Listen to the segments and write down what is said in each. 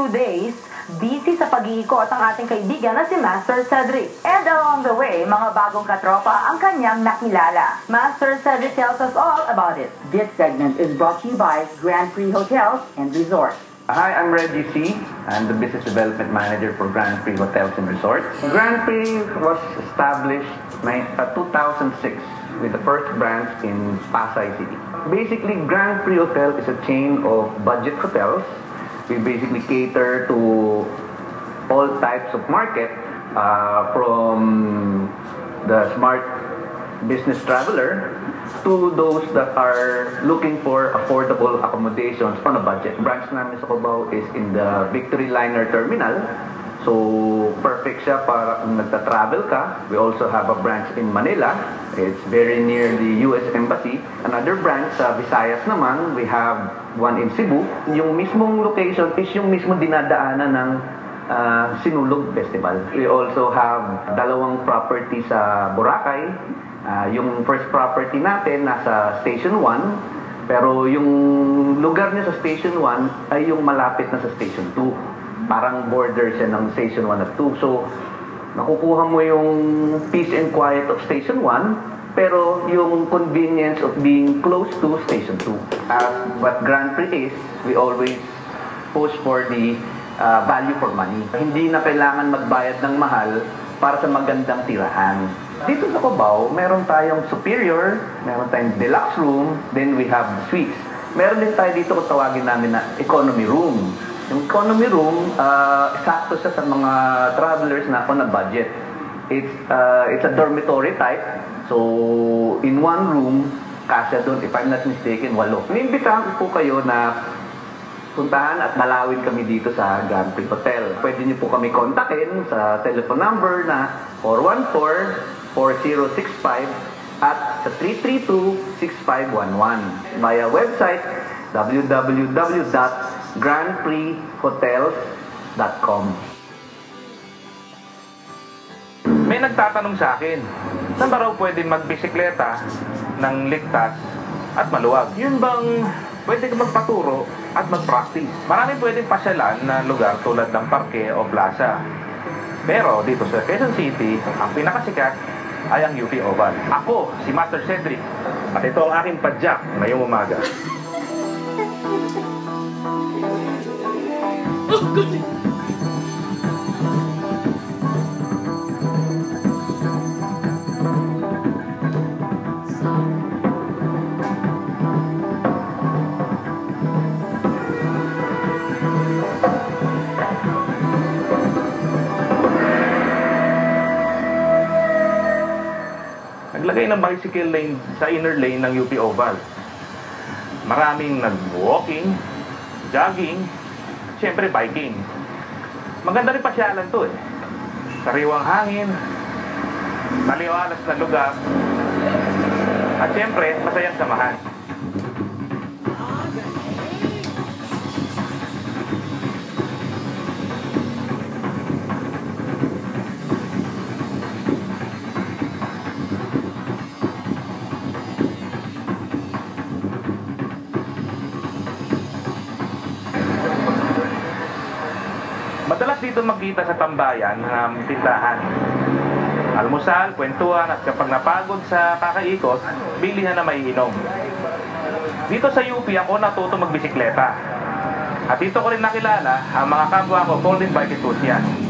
2 days, busy sa pag-iikot ang ating kaibigan na si Master Cedric. And along the way, mga bagong katropa ang kanyang nakilala. Master Cedric tells us all about it. This segment is brought to you by Grand Prix Hotels and Resorts. Hi, I'm Reggie C. I'm the Business Development Manager for Grand Prix Hotels and Resorts. Grand Prix was established in 2006 with the first branch in Pasay City. Basically, Grand Prix Hotel is a chain of budget hotels. We basically cater to all types of market, from the smart business traveler to those that are looking for affordable accommodations on a budget. Branch namin sa Cubao is in the Victory Liner Terminal. So, perfect siya para kung nagta-travel ka. We also have a branch in Manila. It's very near the US Embassy. Another branch sa Visayas naman, we have one in Cebu. Yung mismong location is yung mismong dinadaanan ng Sinulog Festival. We also have dalawang property sa Boracay. Yung first property natin nasa Station 1, pero yung lugar niya sa Station 1 ay yung malapit na sa Station 2. Parang border siya ng Station 1 at 2. So, nakukuha mo yung peace and quiet of Station 1, pero yung convenience of being close to Station 2. What Grand Prix is, we always push for the value for money. Hindi na kailangan magbayad ng mahal para sa magandang tirahan. Dito sa Cubao, meron tayong superior, meron tayong deluxe room, then we have suites. Meron din tayo dito kung tawagin namin na economy room. Yung economy room, sakto siya sa mga travelers na on a budget. It's a dormitory type. So, in one room, kasya doon, if I'm not mistaken, 8. Inimbitahan ko po kayo na puntahan at dalawin kami dito sa Grand Prix Hotel. Pwede niyo po kami kontakin sa telephone number na 414-4065 at sa 332-6511. Via website www.grandprixhotels.com. May nagtatanong sa akin, saan ba raw pwede magbisikleta ng ligtas at maluwag? Yun bang pwede ka magpaturo at mag-practice? Maraming pwedeng pasyalan na lugar tulad ng parke o plaza. Pero dito sa Quezon City, ang pinakasikat ay ang UP Oval. Ako, si Master Cedric, at ito ang aking padyak ngayong umaga. Naglagay ng bicycle lane sa inner lane ng UP Oval. Maraming nag-walking, jogging, siyempre biking. Maganda rin pasyalan to eh. Sariwang hangin, maliwalas na lugar, at siyempre masayang samahan. Madalas dito magkita sa tambayan ng tindahan. Almusal, kwentuhan at kapag napagod sa kakaikot, bilihan na maiinom. Dito sa UP ako natuto magbisikleta. At dito ko rin nakilala ang mga kapwa ko folding bike enthusiasts.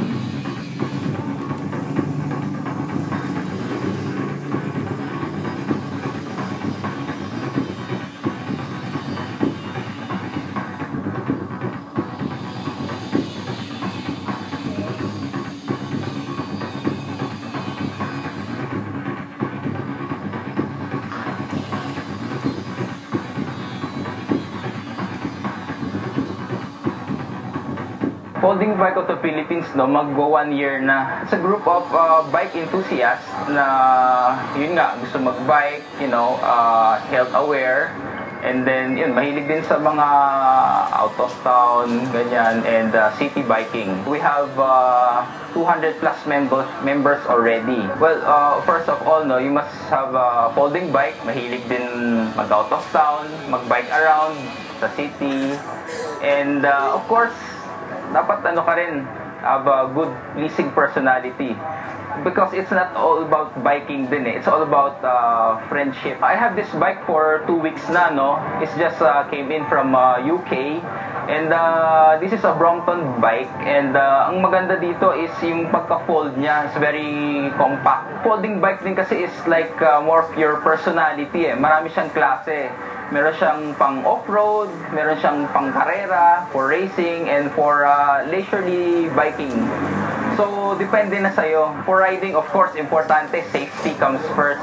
Folding Bike of the Philippines, no, mag-1 year na. It's a group of bike enthusiasts na, yun nga, gusto mag-bike, you know, health aware, and then, yun, mahilig din sa mga out of town, ganyan, and city biking. We have 200 plus members already. Well, first of all, no, you must have a folding bike, mahilig din mag-out of town, mag-bike around sa city, and of course, dapat ano ka rin, have a good leasing personality. Because it's not all about biking din eh. It's all about friendship. I have this bike for 2 weeks na, no? It's just came in from UK. And this is a Brompton bike. And ang maganda dito is yung pagka-fold niya. It's very compact. Folding bike din kasi is like more of your personality eh. Marami siyang klase. Meron siyang pang off-road, meron siyang pang karera, for racing, and for leisurely biking. So, depende na sa'yo. For riding, of course, importante, safety comes first.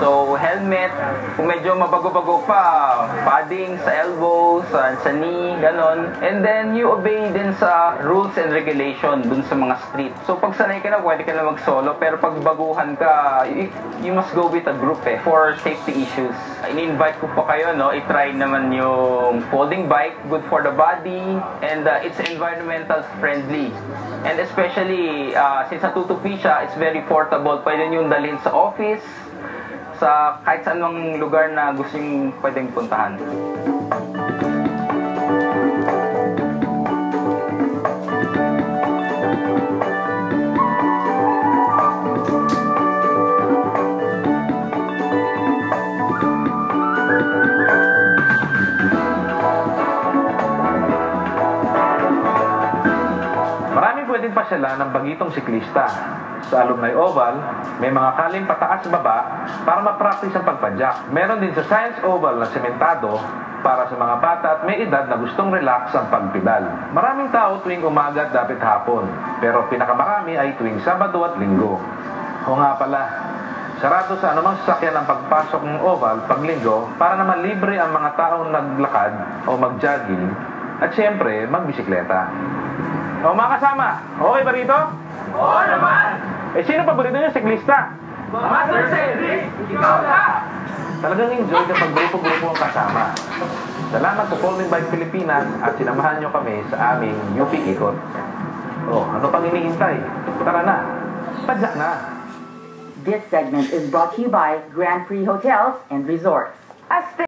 So, helmet, kung medyo mabago-bago pa, padding sa elbows, sa knee, ganon. And then, you obey din sa rules and regulation dun sa mga street. So, pag sanay ka na, pwede ka na mag-solo. Pero pag baguhan ka, you must go with a group eh, for safety issues. In-invite ko pa kayo, no? I-try naman yung folding bike, good for the body, and it's environmental friendly. And especially, since natutupi siya, it's very portable. Pwede nyo dalhin sa office, sa kahit saan mang lugar na gusto nyo pwedeng puntahan. Pwedeng pasyalan ng bagitong siklista. Sa Alumni Oval, may mga kaling pataas-baba para ma-practice ang pagpadyak. Meron din sa Science Oval na sementado para sa mga bata at may edad na gustong relax ang pagpedal. Maraming tao tuwing umaga at dapit hapon, pero pinakamarami ay tuwing Sabado at Linggo. O nga pala, sarado sa anumang sasakyan ang pagpasok ng Oval pag Linggo para naman libre ang mga taong naglakad o mag-jogging at siyempre magbisikleta. O mga kasama, okay ba rito? Oo naman! Eh sino paborito niyo siklista? Master Cedric, ikaw na! Talagang enjoy kapag grupo-grupo ang kasama. Salamat sa Folding Bike Pilipinas at sinamahan niyo kami sa aming UP Ikot. Oh, ano pang hinihintay? Tara na, padyak na! This segment is brought to you by Grand Prix Hotels and Resorts.